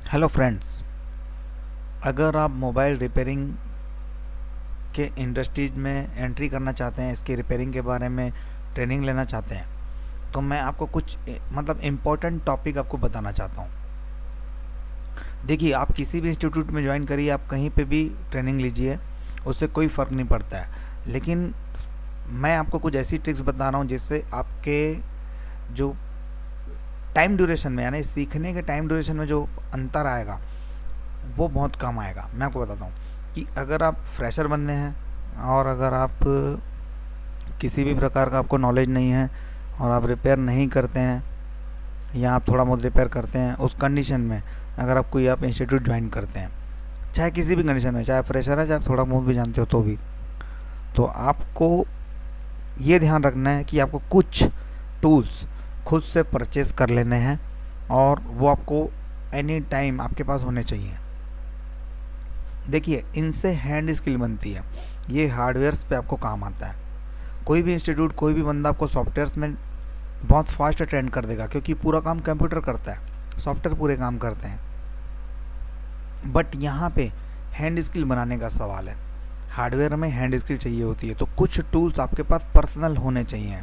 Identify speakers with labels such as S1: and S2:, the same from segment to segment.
S1: Hello friends, अगर आप mobile repairing के इंडस्ट्रीज में एंट्री करना चाहते हैं, इसकी रिपेयरिंग के बारे में ट्रेनिंग लेना चाहते हैं, तो मैं आपको कुछ इम्पोर्टेंट टॉपिक आपको बताना चाहता हूँ। देखिए, आप किसी भी इंस्टीट्यूट में ज्वाइन करिए, आप कहीं पे भी ट्रेनिंग लीजिए, उससे कोई फ़र्क नहीं पड़ता है। लेकिन मैं आपको कुछ ऐसी ट्रिक्स बता रहा हूँ जिससे आपके जो टाइम ड्यूरेशन में, यानी सीखने के टाइम ड्यूरेशन में जो अंतर आएगा वो बहुत कम आएगा। मैं आपको बताता हूँ कि अगर आप फ्रेशर बंदे हैं और अगर आप किसी भी प्रकार का आपको नॉलेज नहीं है और आप रिपेयर नहीं करते हैं या आप थोड़ा बहुत रिपेयर करते हैं, उस कंडीशन में अगर आप इंस्टीट्यूट ज्वाइन करते हैं, चाहे किसी भी कंडीशन में, चाहे फ्रेशर है, चाहे थोड़ा बहुत भी जानते हो तो भी, तो आपको ये ध्यान रखना है कि आपको कुछ टूल्स खुद से परचेस कर लेने हैं और वो आपको एनी टाइम आपके पास होने चाहिए। देखिए, इनसे हैंड स्किल बनती है, ये हार्डवेयर्स पे आपको काम आता है। कोई भी इंस्टीट्यूट, कोई भी बंदा आपको सॉफ्टवेयर्स में बहुत फास्ट ट्रेंड कर देगा, क्योंकि पूरा काम कंप्यूटर करता है, सॉफ्टवेयर पूरे काम करते हैं। बट यहाँ पे हैंड स्किल बनाने का सवाल है। हार्डवेयर में हैंड स्किल चाहिए होती है, तो कुछ टूल्स आपके पास पर्सनल होने चाहिए।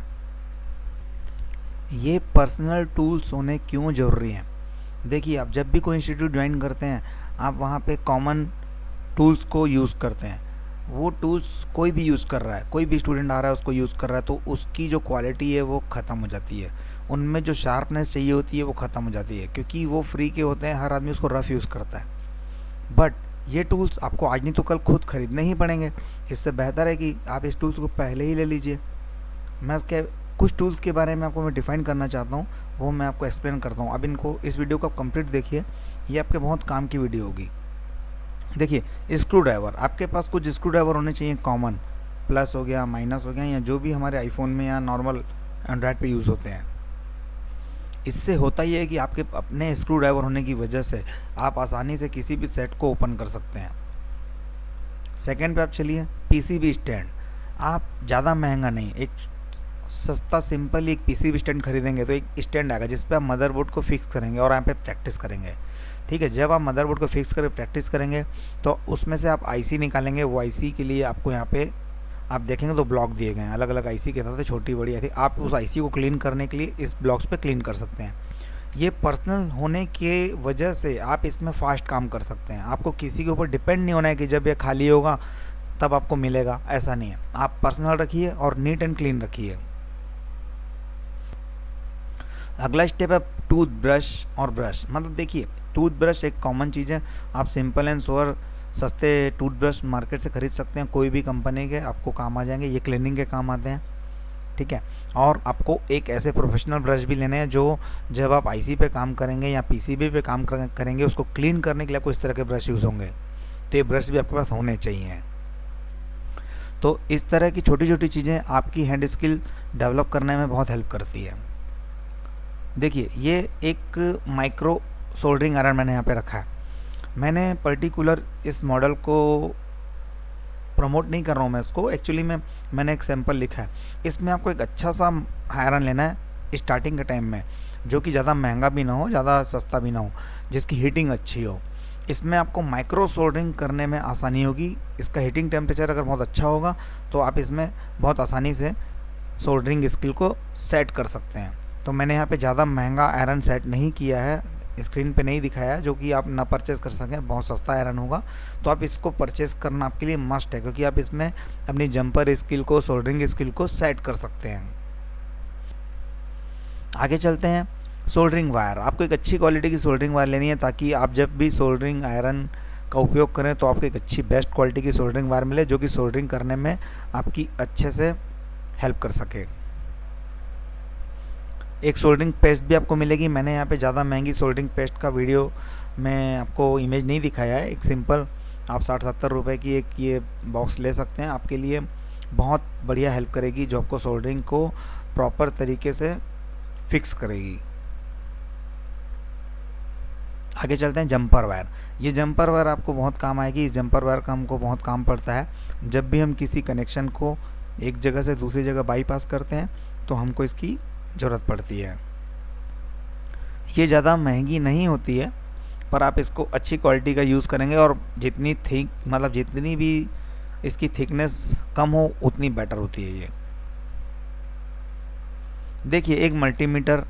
S1: ये पर्सनल टूल्स होने क्यों ज़रूरी हैं? देखिए, आप जब भी कोई इंस्टीट्यूट ज्वाइन करते हैं, आप वहाँ पे कॉमन टूल्स को यूज़ करते हैं। वो टूल्स कोई भी यूज़ कर रहा है, कोई भी स्टूडेंट आ रहा है उसको यूज़ कर रहा है, तो उसकी जो क्वालिटी है वो ख़त्म हो जाती है, उनमें जो शार्पनेस चाहिए होती है वो ख़त्म हो जाती है, क्योंकि वो फ्री के होते हैं, हर आदमी उसको रफ़ यूज़ करता है। बट ये टूल्स आपको आज नहीं तो कल खुद खरीदने ही पड़ेंगे। इससे बेहतर है कि आप इस टूल्स को पहले ही ले लीजिए। मैं इसके कुछ टूल्स के बारे में आपको मैं डिफ़ाइन करना चाहता हूँ, वो मैं आपको एक्सप्लेन करता हूँ। अब इनको, इस वीडियो को आप कंप्लीट देखिए, ये आपके बहुत काम की वीडियो होगी। देखिए, स्क्रू ड्राइवर, आपके पास कुछ स्क्रू ड्राइवर होने चाहिए कॉमन, प्लस हो गया, माइनस हो गया, या जो भी हमारे आईफोन में या नॉर्मल एंड्रॉयड पे यूज़ होते हैं। इससे होता ये है कि आपके अपने स्क्रू ड्राइवर होने की वजह से आप आसानी से किसी भी सेट को ओपन कर सकते हैं। सेकेंड पे आप चलिए, पीसीबी स्टैंड। आप ज़्यादा महंगा नहीं, एक सस्ता सिंपल एक पीसीबी स्टैंड खरीदेंगे तो एक स्टैंड आएगा जिस पे आप मदरबोर्ड को फिक्स करेंगे और यहाँ पे प्रैक्टिस करेंगे। ठीक है, जब आप मदरबोर्ड को फिक्स करके प्रैक्टिस करेंगे तो उसमें से आप आईसी निकालेंगे। वो आईसी के लिए आपको यहाँ पे आप देखेंगे तो ब्लॉक दिए गए हैं, अलग अलग आईसी के साथ, छोटी बड़ी आईसी। आप उस आईसी को क्लीन करने के लिए इस ब्लॉक्स पे क्लीन कर सकते हैं। ये पर्सनल होने के वजह से आप इसमें फास्ट काम कर सकते हैं। आपको किसी के ऊपर डिपेंड नहीं होना है कि जब ये खाली होगा तब आपको मिलेगा, ऐसा नहीं है। आप पर्सनल रखिए और नीट एंड क्लीन रखिए। अगला स्टेप है टूथ ब्रश और ब्रश। मतलब देखिए, टूथ ब्रश एक कॉमन चीज़ है, आप सिंपल एंड सोअर सस्ते टूथ ब्रश मार्केट से खरीद सकते हैं, कोई भी कंपनी के आपको काम आ जाएंगे, ये क्लीनिंग के काम आते हैं। ठीक है, और आपको एक ऐसे प्रोफेशनल ब्रश भी लेने हैं जो जब आप आईसी पे काम करेंगे या पीसीबी पे काम करेंगे, उसको क्लीन करने के लिए आपको इस तरह के ब्रश यूज़ होंगे, तो ये ब्रश भी आपके पास होने चाहिए। तो इस तरह की छोटी छोटी चीज़ें आपकी हैंड स्किल डेवलप करने में बहुत हेल्प करती है। देखिए, ये एक माइक्रो सोल्डरिंग आयरन मैंने यहाँ पे रखा है। मैंने पर्टिकुलर इस मॉडल को प्रमोट नहीं कर रहा हूँ मैं इसको, एक्चुअली में मैंने एक सैंपल लिखा है। इसमें आपको एक अच्छा सा आयरन लेना है स्टार्टिंग के टाइम में, जो कि ज़्यादा महंगा भी ना हो, ज़्यादा सस्ता भी ना हो, जिसकी हीटिंग अच्छी हो। इसमें आपको माइक्रो सोल्डरिंग करने में आसानी होगी। इसका हीटिंग टेम्परेचर अगर बहुत अच्छा होगा तो आप इसमें बहुत आसानी से सोल्डरिंग स्किल को सेट कर सकते हैं। तो मैंने यहाँ पे ज़्यादा महंगा आयरन सेट नहीं किया है, स्क्रीन पे नहीं दिखाया, जो कि आप ना परचेस कर सकें, बहुत सस्ता आयरन होगा। तो आप इसको परचेस करना आपके लिए मस्ट है, क्योंकि आप इसमें अपनी जंपर स्किल को, सोल्डरिंग स्किल को सेट कर सकते हैं। आगे चलते हैं, सोल्डरिंग वायर। आपको एक अच्छी क्वालिटी की सोल्डरिंग वायर लेनी है, ताकि आप जब भी सोल्डरिंग आयरन का उपयोग करें तो आपको एक अच्छी बेस्ट क्वालिटी की सोल्डरिंग वायर मिले, जो कि सोल्डरिंग करने में आपकी अच्छे से हेल्प कर सके। एक सोल्डरिंग पेस्ट भी आपको मिलेगी। मैंने यहाँ पे ज़्यादा महंगी सोल्डरिंग पेस्ट का वीडियो में आपको इमेज नहीं दिखाया है। एक सिंपल आप 60-70 रुपये की एक ये बॉक्स ले सकते हैं, आपके लिए बहुत बढ़िया हेल्प करेगी, जो आपको सोल्डरिंग को प्रॉपर तरीके से फिक्स करेगी। आगे चलते हैं, जंपर वायर। ये जंपर वायर आपको बहुत काम आएगी। इस जंपर वायर का हमको बहुत काम पड़ता है जब भी हम किसी कनेक्शन को एक जगह से दूसरी जगह बाईपास करते हैं, तो हमको इसकी ज़रूरत पड़ती है। ये ज़्यादा महंगी नहीं होती है, पर आप इसको अच्छी क्वालिटी का यूज़ करेंगे और जितनी थिक मतलब जितनी भी इसकी थिकनेस कम हो उतनी बेटर होती है ये। देखिए एक मल्टीमीटर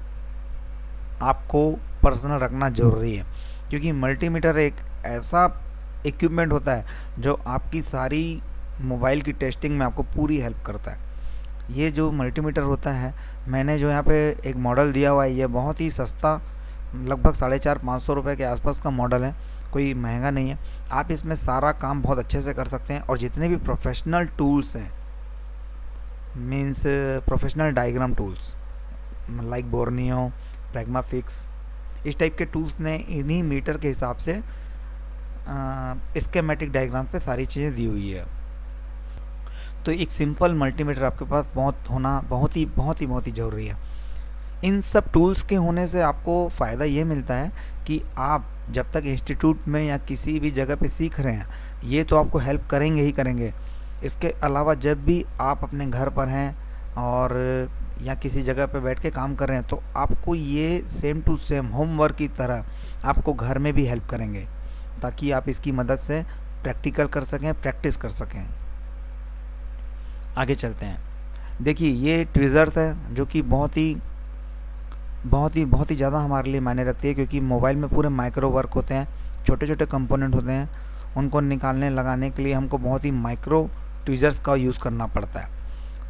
S1: आपको पर्सनल रखना ज़रूरी है, क्योंकि मल्टीमीटर एक ऐसा इक्विपमेंट होता है जो आपकी सारी मोबाइल की टेस्टिंग में आपको पूरी हेल्प करता है। ये जो मल्टीमीटर होता है, मैंने जो यहाँ पे एक मॉडल दिया हुआ है, ये बहुत ही सस्ता, लगभग 450-500 रुपये के आसपास का मॉडल है, कोई महंगा नहीं है। आप इसमें सारा काम बहुत अच्छे से कर सकते हैं और जितने भी प्रोफेशनल टूल्स हैं, means professional diagram tools like बोर्नियो, प्रैग्माफिक्स, इस टाइप के टूल्स ने इन्हीं मीटर के हिसाब से स्कीमेटिक डायग्राम पे सारी चीज़ें दी हुई है। तो एक सिंपल मल्टीमीटर आपके पास होना बहुत ही ज़रूरी है। इन सब टूल्स के होने से आपको फ़ायदा ये मिलता है कि आप जब तक इंस्टीट्यूट में या किसी भी जगह पे सीख रहे हैं, ये तो आपको हेल्प करेंगे ही करेंगे। इसके अलावा जब भी आप अपने घर पर हैं और या किसी जगह पे बैठ के काम कर रहे हैं, तो आपको ये सेम टू सेम होमवर्क की तरह आपको घर में भी हेल्प करेंगे, ताकि आप इसकी मदद से प्रैक्टिकल कर सकें, प्रैक्टिस कर सकें। आगे चलते हैं। देखिए ये ट्विज़र्स है जो कि बहुत ही ज़्यादा हमारे लिए मायने रखती है, क्योंकि मोबाइल में पूरे माइक्रो वर्क होते हैं, छोटे छोटे कंपोनेंट होते हैं, उनको निकालने लगाने के लिए हमको बहुत ही माइक्रो ट्विज़र्स का यूज़ करना पड़ता है।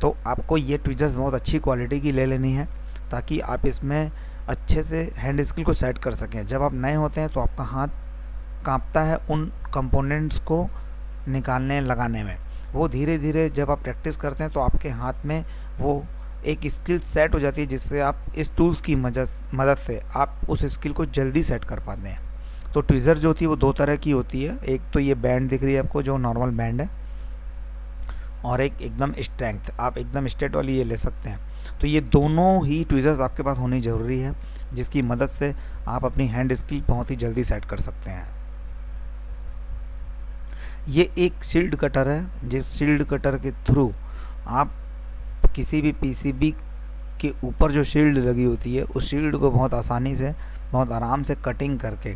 S1: तो आपको ये ट्विज़र्स बहुत अच्छी क्वालिटी की ले लेनी है, ताकि आप इसमें अच्छे से हैंड स्किल को सेट कर सकें। जब आप नए होते हैं तो आपका हाथ कांपता है उन कंपोनेंट्स को निकालने लगाने में। वो धीरे धीरे जब आप प्रैक्टिस करते हैं तो आपके हाथ में वो एक स्किल सेट हो जाती है, जिससे आप इस टूल्स की मदद से आप उस स्किल को जल्दी सेट कर पाते हैं। तो ट्विज़र जो होती है वो दो तरह की होती है। एक तो ये बैंड दिख रही है आपको, जो नॉर्मल बैंड है, और एक एकदम स्ट्रेंथ, आप एकदम स्ट्रेट वाली ये ले सकते हैं। तो ये दोनों ही ट्विज़र्स आपके पास होनी ज़रूरी है, जिसकी मदद से आप अपनी हैंड स्किल बहुत ही जल्दी सेट कर सकते हैं। ये एक शील्ड कटर है, जिस शील्ड कटर के थ्रू आप किसी भी पीसीबी के ऊपर जो शील्ड लगी होती है, उस शील्ड को बहुत आसानी से, बहुत आराम से कटिंग करके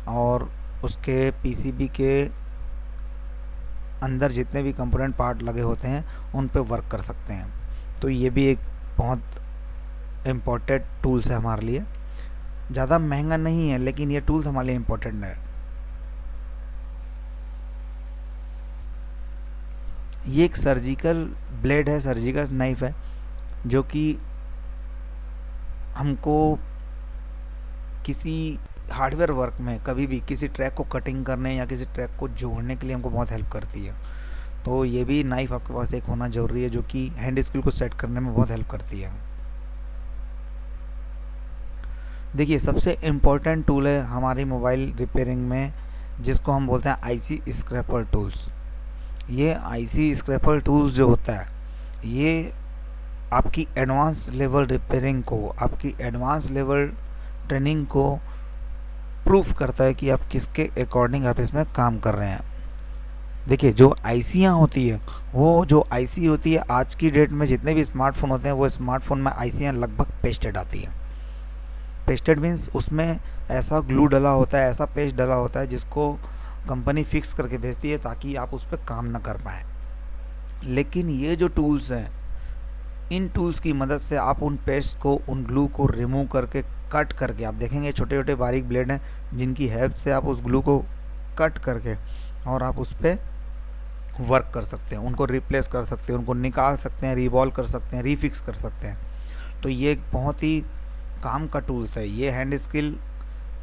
S1: और उसके पीसीबी के अंदर जितने भी कंपोनेंट पार्ट लगे होते हैं उन पे वर्क कर सकते हैं। तो ये भी एक बहुत इम्पोर्टेंट टूल्स है हमारे लिए। ज़्यादा महंगा नहीं है, लेकिन ये टूल्स हमारे लिए इम्पोर्टेंट है। ये एक सर्जिकल ब्लेड है, सर्जिकल नाइफ है, जो कि हमको किसी हार्डवेयर वर्क में कभी भी किसी ट्रैक को कटिंग करने या किसी ट्रैक को जोड़ने के लिए हमको बहुत हेल्प करती है। तो ये भी नाइफ आपके पास एक होना ज़रूरी है, जो कि हैंड स्किल को सेट करने में बहुत हेल्प करती है। देखिए सबसे इम्पोर्टेंट टूल है हमारी मोबाइल रिपेयरिंग में, जिसको हम बोलते हैं आईसी स्क्रैपर टूल्स। ये आईसी स्क्रैपर टूल्स जो होता है, ये आपकी एडवांस लेवल रिपेयरिंग को, आपकी एडवांस लेवल ट्रेनिंग को प्रूफ करता है कि आप किसके अकॉर्डिंग आप इसमें काम कर रहे हैं। देखिए जो आईसीयाँ होती है, वो जो आईसी होती है, आज की डेट में जितने भी स्मार्टफोन होते हैं, वो स्मार्टफोन में आईसीयाँ लगभग पेस्टेड आती हैं। पेस्टेड मीन्स उसमें ऐसा ग्लू डला होता है, ऐसा पेस्ट डला होता है, जिसको कंपनी फिक्स करके भेजती है ताकि आप उस पर काम ना कर पाएँ। लेकिन ये जो टूल्स हैं, इन टूल्स की मदद से आप उन पेस्ट को, उन ग्लू को रिमूव करके, कट करके, आप देखेंगे छोटे छोटे बारीक ब्लेड हैं जिनकी हेल्प से आप उस ग्लू को कट करके और आप उस पर वर्क कर सकते हैं, उनको रिप्लेस कर सकते हैं, उनको निकाल सकते हैं, रिवॉल्व कर सकते हैं, रीफिक्स कर सकते हैं। तो ये एक बहुत ही काम का टूल्स है। ये हैंड स्किल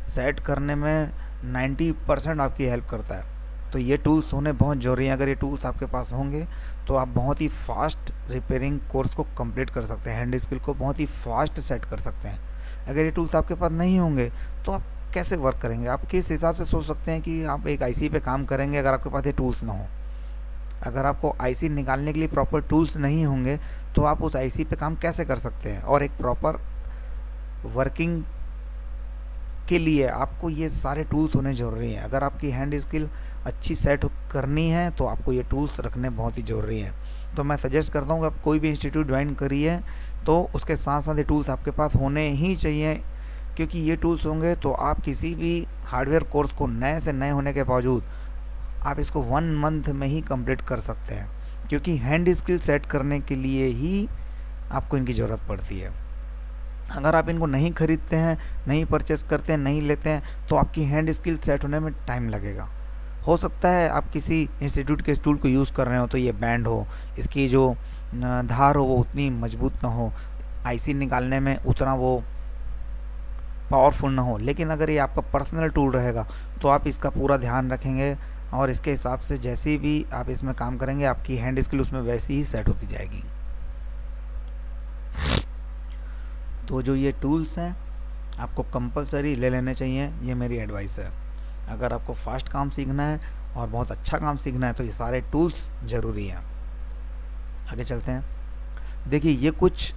S1: सेट करने में 90% आपकी हेल्प करता है। तो ये टूल्स होने बहुत ज़रूरी हैं। अगर ये टूल्स आपके पास होंगे तो आप बहुत ही फास्ट रिपेयरिंग कोर्स को कंप्लीट कर सकते हैं, हैंड स्किल को बहुत ही फास्ट सेट कर सकते हैं। अगर ये टूल्स आपके पास नहीं होंगे तो आप कैसे वर्क करेंगे? आप किस हिसाब से सोच सकते हैं कि आप एक आईसी पे काम करेंगे अगर आपके पास ये टूल्स ना हो? अगर आपको आईसी निकालने के लिए प्रॉपर टूल्स नहीं होंगे तो आप उस आईसी पे काम कैसे कर सकते हैं? और एक प्रॉपर वर्किंग के लिए आपको ये सारे टूल्स होने ज़रूरी हैं। अगर आपकी हैंड स्किल अच्छी सेट करनी है तो आपको ये टूल्स रखने बहुत ही ज़रूरी है। तो मैं सजेस्ट करता हूँ कि आप कोई भी इंस्टीट्यूट ज्वाइन करिए तो उसके साथ साथ ये टूल्स आपके पास होने ही चाहिए, क्योंकि ये टूल्स होंगे तो आप किसी भी हार्डवेयर कोर्स को नए से नए होने के बावजूद आप इसको 1 मंथ में ही कंप्लीट कर सकते हैं, क्योंकि हैंड स्किल सेट करने के लिए ही आपको इनकी ज़रूरत पड़ती है। अगर आप इनको नहीं खरीदते हैं, नहीं परचेस करते हैं, नहीं लेते हैं, तो आपकी हैंड स्किल सेट होने में टाइम लगेगा। हो सकता है आप किसी इंस्टीट्यूट के इस टूल को यूज़ कर रहे हो तो ये बैंड हो, इसकी जो धार हो वो उतनी मजबूत ना हो, आईसी निकालने में उतना वो पावरफुल ना हो, लेकिन अगर ये आपका पर्सनल टूल रहेगा तो आप इसका पूरा ध्यान रखेंगे और इसके हिसाब से जैसे भी आप इसमें काम करेंगे आपकी हैंड स्किल उसमें वैसी ही सेट होती जाएगी। तो जो ये टूल्स हैं आपको कंपलसरी ले लेने चाहिए, ये मेरी एडवाइस है। अगर आपको फास्ट काम सीखना है और बहुत अच्छा काम सीखना है तो ये सारे टूल्स ज़रूरी हैं। आगे चलते हैं। देखिए ये कुछ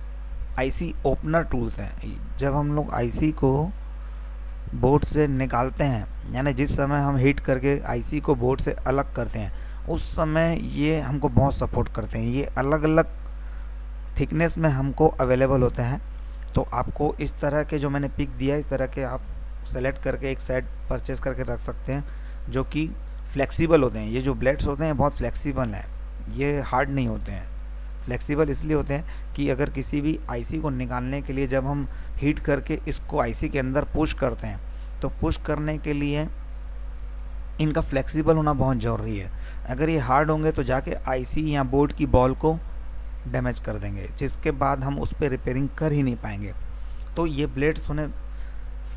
S1: आईसी ओपनर टूल्स हैं। जब हम लोग आईसी को बोर्ड से निकालते हैं, यानी जिस समय हम हीट करके आईसी को बोर्ड से अलग करते हैं, उस समय ये हमको बहुत सपोर्ट करते हैं। ये अलग अलग थिकनेस में हमको अवेलेबल होते हैं। तो आपको इस तरह के जो मैंने पिक दिया इस तरह के आप सेलेक्ट करके एक सेट परचेस करके रख सकते हैं, जो कि फ्लेक्सिबल होते हैं। ये जो ब्लेड्स होते हैं बहुत फ्लेक्सिबल हैं, ये हार्ड नहीं होते हैं। फ्लेक्सिबल इसलिए होते हैं कि अगर किसी भी आईसी को निकालने के लिए जब हम हीट करके इसको आईसी के अंदर पुश करते हैं तो पुश करने के लिए इनका फ्लेक्सिबल होना बहुत ज़रूरी है। अगर ये हार्ड होंगे तो जाके आईसी या बोर्ड की बॉल को डैमेज कर देंगे, जिसके बाद हम उस पर रिपेयरिंग कर ही नहीं पाएंगे। तो ये ब्लेड्स होने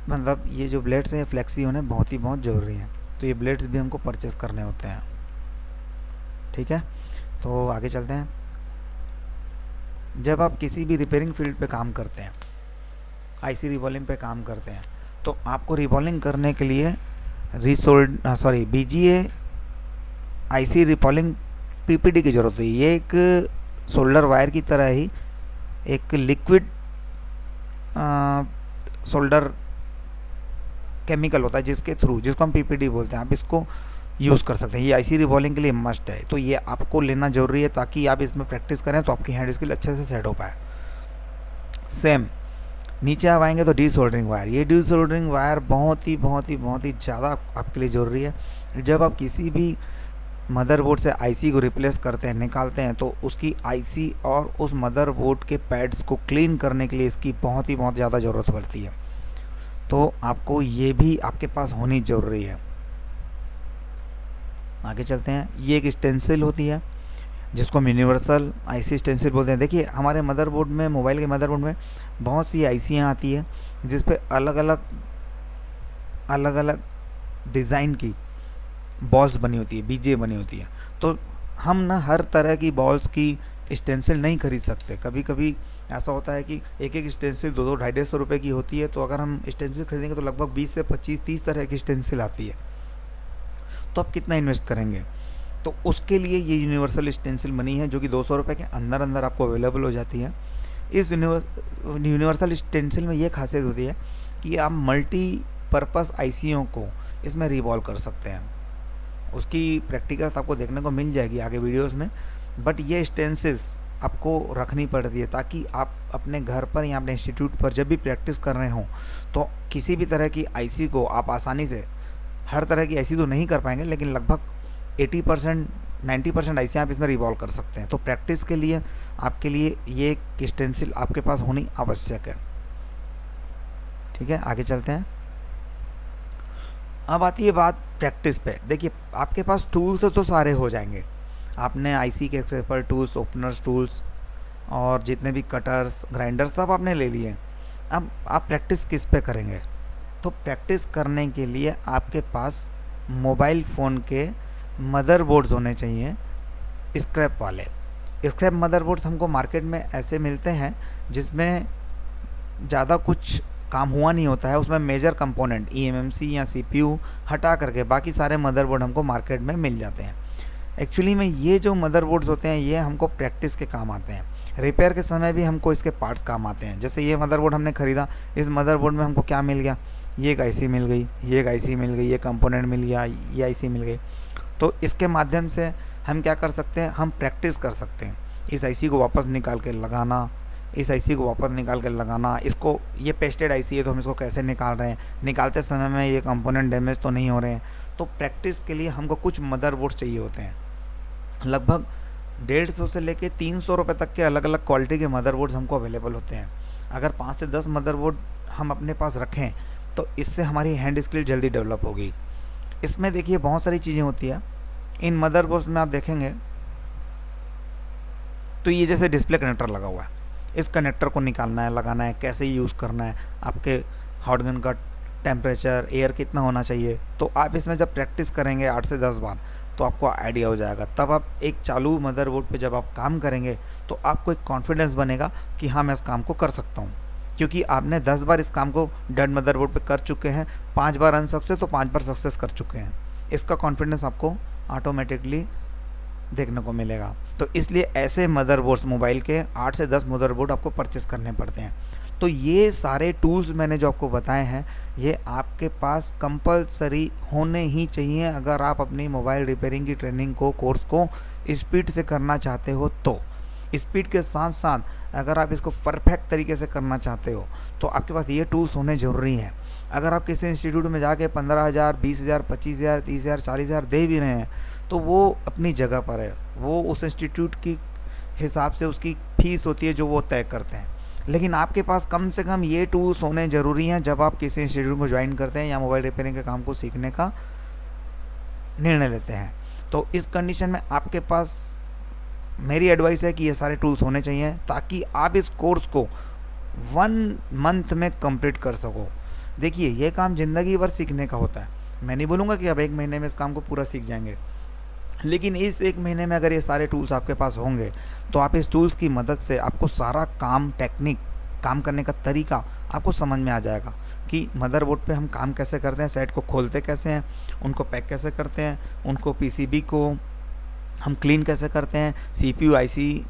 S1: मतलब ये जो ब्लेड्स हैं फ्लेक्सी होने बहुत ज़रूरी है। तो ये ब्लेड्स भी हमको परचेस करने होते हैं। ठीक है, तो आगे चलते हैं। जब आप किसी भी रिपेयरिंग फील्ड पे काम करते हैं, आईसी रिवॉल्विंग पे काम करते हैं, तो आपको रिवॉल्विंग करने के लिए बीजीए आईसी रिवॉल्विंग पीपीडी की ज़रूरत है। ये एक सोल्डर वायर की तरह ही एक लिक्विड सोल्डर केमिकल होता है जिसको हम पीपीडी बोलते हैं। आप इसको यूज़ कर सकते हैं। ये आईसी रिवॉल्विंग के लिए मस्ट है, तो ये आपको लेना ज़रूरी है ताकि आप इसमें प्रैक्टिस करें तो आपकी हैंड स्किल अच्छे से सेट हो पाए। सेम नीचे आप आएंगे तो डी सोल्डरिंग वायर। ये डी सोल्डरिंग वायर बहुत ही ज़्यादा आपके लिए ज़रूरी है। जब आप किसी भी मदरबोर्ड से आईसी को रिप्लेस करते हैं, निकालते हैं, तो उसकी आईसी और उस मदरबोर्ड के पैड्स को क्लीन करने के लिए इसकी बहुत ज़्यादा ज़रूरत पड़ती है। तो आपको ये भी आपके पास होनी ज़रूरी है। आगे चलते हैं। ये एक स्टेंसिल होती है जिसको हम यूनिवर्सल आईसी स्टेंसिल बोलते हैं। देखिए हमारे मदरबोर्ड में, मोबाइल के मदरबोर्ड में बहुत सी आईसियाँ आती है जिस पे अलग अलग डिज़ाइन की बॉल्स बनी होती है, बीजे बनी होती है। तो हम ना हर तरह की बॉल्स की स्टेंसिल नहीं खरीद सकते। कभी कभी ऐसा होता है कि एक स्टेंसिल 200-250 रुपये की होती है, तो अगर हम स्टेंसिल खरीदेंगे तो लगभग 20 से 25-30 तरह की स्टेंसिल आती है। तो आप कितना इन्वेस्ट करेंगे? तो उसके लिए ये यूनिवर्सल स्टेंसिल बनी है जो कि 200 रुपये के अंदर आपको अवेलेबल हो जाती है। इस यूनिवर्सल स्टेंसिल में ये खासियत होती है कि आप मल्टीपर्पज़ आईसीओ को इसमें रिवॉल्व कर सकते हैं। उसकी प्रैक्टिकल्स आपको देखने को मिल जाएगी आगे वीडियोस में, बट ये स्टेंसिल्स आपको रखनी पड़ती है ताकि आप अपने घर पर या अपने इंस्टीट्यूट पर जब भी प्रैक्टिस कर रहे हों तो किसी भी तरह की आईसी को आप आसानी से, हर तरह की आईसी तो नहीं कर पाएंगे लेकिन लगभग 80% 90% आईसी आप इसमें रिवॉल्व कर सकते हैं। तो प्रैक्टिस के लिए आपके लिए ये एक स्टेंसिल आपके पास होनी आवश्यक है। ठीक है, आगे चलते हैं। अब आती है बात प्रैक्टिस पे। देखिए आपके पास टूल्स तो सारे हो जाएंगे, आपने आईसी के एक्सपर्ट टूल्स, ओपनर्स टूल्स और जितने भी कटर्स, ग्राइंडर्स सब आपने ले लिए। अब आप प्रैक्टिस किस पे करेंगे? तो प्रैक्टिस करने के लिए आपके पास मोबाइल फ़ोन के मदरबोर्ड्स होने चाहिए, स्क्रैप वाले। स्क्रैप मदरबोर्ड्स हमको मार्केट में ऐसे मिलते हैं जिसमें ज़्यादा कुछ काम हुआ नहीं होता है, उसमें मेजर कंपोनेंट ईएमएमसी या सीपीयू हटा करके बाकी सारे मदरबोर्ड हमको मार्केट में मिल जाते हैं। एक्चुअली में ये जो मदरबोर्ड्स होते हैं ये हमको प्रैक्टिस के काम आते हैं, रिपेयर के समय भी हमको इसके पार्ट्स काम आते हैं। जैसे ये मदरबोर्ड हमने ख़रीदा, इस मदरबोर्ड में हमको क्या मिल गया? ये एक आईसी मिल गई, ये एक आईसी मिल गई, ये कंपोनेंट मिल गया, ये आईसी मिल गई। तो इसके माध्यम से हम क्या कर सकते हैं? हम प्रैक्टिस कर सकते हैं इस आईसी को वापस निकाल के लगाना इस आईसी को वापस निकाल कर लगाना, इसको, ये पेस्टेड आईसी है तो हम इसको कैसे निकाल रहे हैं, निकालते समय में ये कंपोनेंट डैमेज तो नहीं हो रहे हैं। तो प्रैक्टिस के लिए हमको कुछ मदरबोर्ड चाहिए होते हैं। लगभग 150 से लेके 300 रुपये तक के अलग अलग क्वालिटी के मदरबोर्ड्स हमको अवेलेबल होते हैं। अगर 5 से 10 मदरबोर्ड हम अपने पास रखें तो इससे हमारी हैंड स्किल जल्दी डेवलप होगी। इसमें देखिए बहुत सारी चीज़ें होती है। इन मदरबोर्ड्स में आप देखेंगे तो ये जैसे डिस्प्ले कनेक्टर लगा हुआ है, इस कनेक्टर को निकालना है, लगाना है, कैसे यूज़ करना है, आपके हॉट गन का टेम्परेचर, एयर कितना होना चाहिए, तो आप इसमें जब प्रैक्टिस करेंगे 8 से 10 बार तो आपको आइडिया हो जाएगा। तब आप एक चालू मदरबोर्ड पे जब आप काम करेंगे तो आपको एक कॉन्फिडेंस बनेगा कि हाँ मैं इस काम को कर सकता हूँ, क्योंकि आपने 10 बार इस काम को डेड मदरबोर्ड पे कर चुके हैं, 5 बार अनसक्सेस तो 5 बार सक्सेस कर चुके हैं। इसका कॉन्फिडेंस आपको ऑटोमेटिकली देखने को मिलेगा। तो इसलिए ऐसे मदरबोर्ड्स, मोबाइल के 8 से 10 मदरबोर्ड आपको परचेस करने पड़ते हैं। तो ये सारे टूल्स मैंने जो आपको बताए हैं ये आपके पास कंपलसरी होने ही चाहिए अगर आप अपनी मोबाइल रिपेयरिंग की ट्रेनिंग को, कोर्स को स्पीड से करना चाहते हो। तो स्पीड के साथ साथ अगर आप इसको परफेक्ट तरीके से करना चाहते हो तो आपके पास ये टूल्स होने ज़रूरी हैं। अगर आप किसी इंस्टीट्यूट में जाके 15,000, 20,000, 25,000, 30,000, 40,000 दे भी रहे हैं तो वो अपनी जगह पर है, वो उस इंस्टीट्यूट की हिसाब से उसकी फीस होती है जो वो तय करते हैं। लेकिन आपके पास कम से कम ये टूल्स होने ज़रूरी हैं जब आप किसी इंस्टीट्यूट को ज्वाइन करते हैं या मोबाइल रिपेयरिंग के काम को सीखने का निर्णय लेते हैं। तो इस कंडीशन में आपके पास मेरी एडवाइस है कि ये सारे टूल्स होने चाहिए ताकि आप इस कोर्स को 1 मंथ में कंप्लीट कर सको। देखिए ये काम ज़िंदगी भर सीखने का होता है। मैं नहीं बोलूँगा कि अब 1 महीने में इस काम को पूरा सीख जाएंगे, लेकिन इस 1 महीने में अगर ये सारे टूल्स आपके पास होंगे तो आप इस टूल्स की मदद से आपको सारा काम, टेक्निक, काम करने का तरीका आपको समझ में आ जाएगा कि मदरबोर्ड पे हम काम कैसे करते हैं, सेट को खोलते कैसे हैं, उनको पैक कैसे करते हैं, उनको पीसीबी को हम क्लीन कैसे करते हैं, सीपीयू आईसी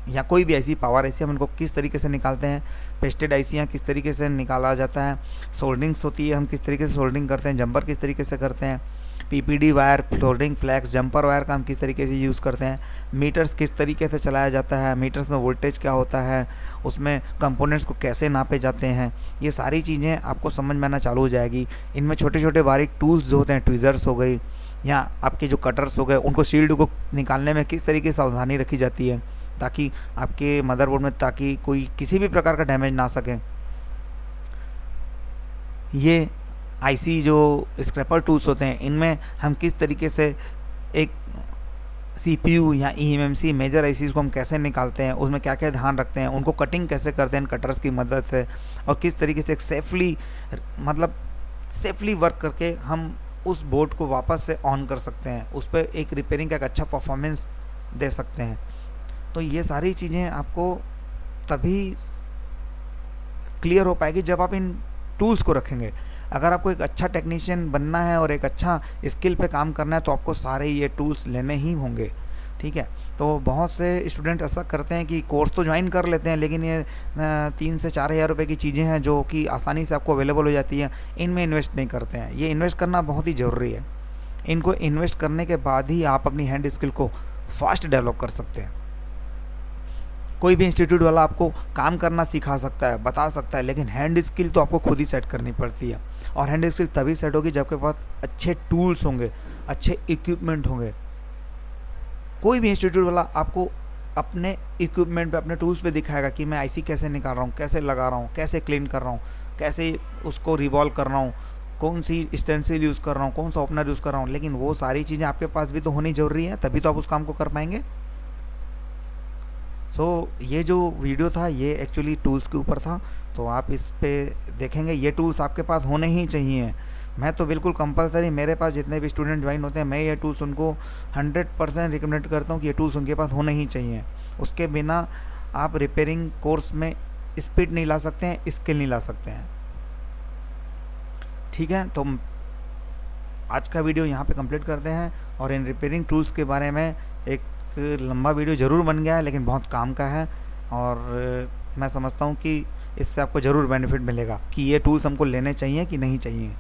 S1: या कोई भी आईसी, पावर आईसी, हम इनको किस तरीके से निकालते हैं, पेस्टेड आईसियाँ किस तरीके से निकाला जाता है, सोल्डरिंग्स होती है हम किस तरीके से सोल्डरिंग करते हैं, जंपर किस तरीके से करते हैं, PPD wire, flooring flex, jumper wire का हम किस तरीके से यूज़ करते हैं, मीटर्स किस तरीके से चलाया जाता है, मीटर्स में वोल्टेज क्या होता है, उसमें कंपोनेंट्स को कैसे नापे जाते हैं, ये सारी चीज़ें आपको समझ में आना चालू हो जाएगी। इनमें छोटे छोटे बारीक टूल्स जो होते हैं, ट्विज़र्स हो गई या आपके जो कटर्स हो गए, उनको शील्ड को निकालने में किस तरीके से सावधानी रखी जाती है ताकि आपके मदरबोर्ड में ताकि कोई किसी भी प्रकार का डैमेज ना सके। ये आईसी जो स्क्रैपर टूल्स होते हैं इनमें हम किस तरीके से एक सीपीयू या ईएमएमसी मेजर आईसीज को हम कैसे निकालते हैं, उसमें क्या क्या ध्यान रखते हैं, उनको कटिंग कैसे करते हैं कटर्स की मदद से, और किस तरीके से एक सेफली वर्क करके हम उस बोर्ड को वापस से ऑन कर सकते हैं, उस पर एक रिपेयरिंग का एक अच्छा परफॉर्मेंस दे सकते हैं। तो ये सारी चीज़ें आपको तभी क्लियर हो पाएगी जब आप इन टूल्स को रखेंगे। अगर आपको एक अच्छा टेक्नीशियन बनना है और एक अच्छा स्किल पे काम करना है तो आपको सारे ये टूल्स लेने ही होंगे, ठीक है। तो बहुत से स्टूडेंट ऐसा करते हैं कि कोर्स तो ज्वाइन कर लेते हैं लेकिन ये 3 से 4 हज़ार रुपये की चीज़ें हैं जो कि आसानी से आपको अवेलेबल हो जाती हैं, इनमें इन्वेस्ट नहीं करते हैं। ये इन्वेस्ट करना बहुत ही ज़रूरी है। इनको इन्वेस्ट करने के बाद ही आप अपनी हैंड स्किल को फास्ट डेवलप कर सकते हैं। कोई भी इंस्टीट्यूट वाला आपको काम करना सिखा सकता है, बता सकता है, लेकिन हैंड स्किल तो आपको खुद ही सेट करनी पड़ती है। और हैंड स्किल तभी सेट होगी जब आपके पास अच्छे टूल्स होंगे, अच्छे इक्विपमेंट होंगे। कोई भी इंस्टीट्यूट वाला आपको अपने इक्विपमेंट पे, अपने टूल्स पे दिखाएगा कि मैं आईसी कैसे निकाल रहा हूँ, कैसे लगा रहा हूँ, कैसे क्लीन कर रहा हूँ, कैसे उसको रिवॉल्व कर रहा हूँ, कौन सी स्टेंसिल यूज़ कर रहा हूँ, कौन सा ओपनर यूज़ कर रहा हूँ। लेकिन वो सारी चीज़ें आपके पास भी तो होनी ज़रूरी है, तभी तो आप उस काम को कर पाएंगे। ये जो वीडियो था ये एक्चुअली टूल्स के ऊपर था, तो आप इस पे देखेंगे ये टूल्स आपके पास होने ही चाहिए। मैं तो बिल्कुल कंपलसरी, मेरे पास जितने भी स्टूडेंट ज्वाइन होते हैं मैं ये टूल्स उनको 100% रिकमेंड करता हूँ कि ये टूल्स उनके पास होने ही चाहिए। उसके बिना आप रिपेयरिंग कोर्स में स्पीड नहीं ला सकते हैं, स्किल नहीं ला सकते हैं, ठीक है। तो आज का वीडियो यहाँ पे कंप्लीट करते हैं। और इन रिपेयरिंग टूल्स के बारे में एक लंबा वीडियो ज़रूर बन गया है लेकिन बहुत काम का है, और मैं समझता हूँ कि इससे आपको ज़रूर बेनिफिट मिलेगा कि ये टूल्स हमको लेने चाहिए कि नहीं चाहिए।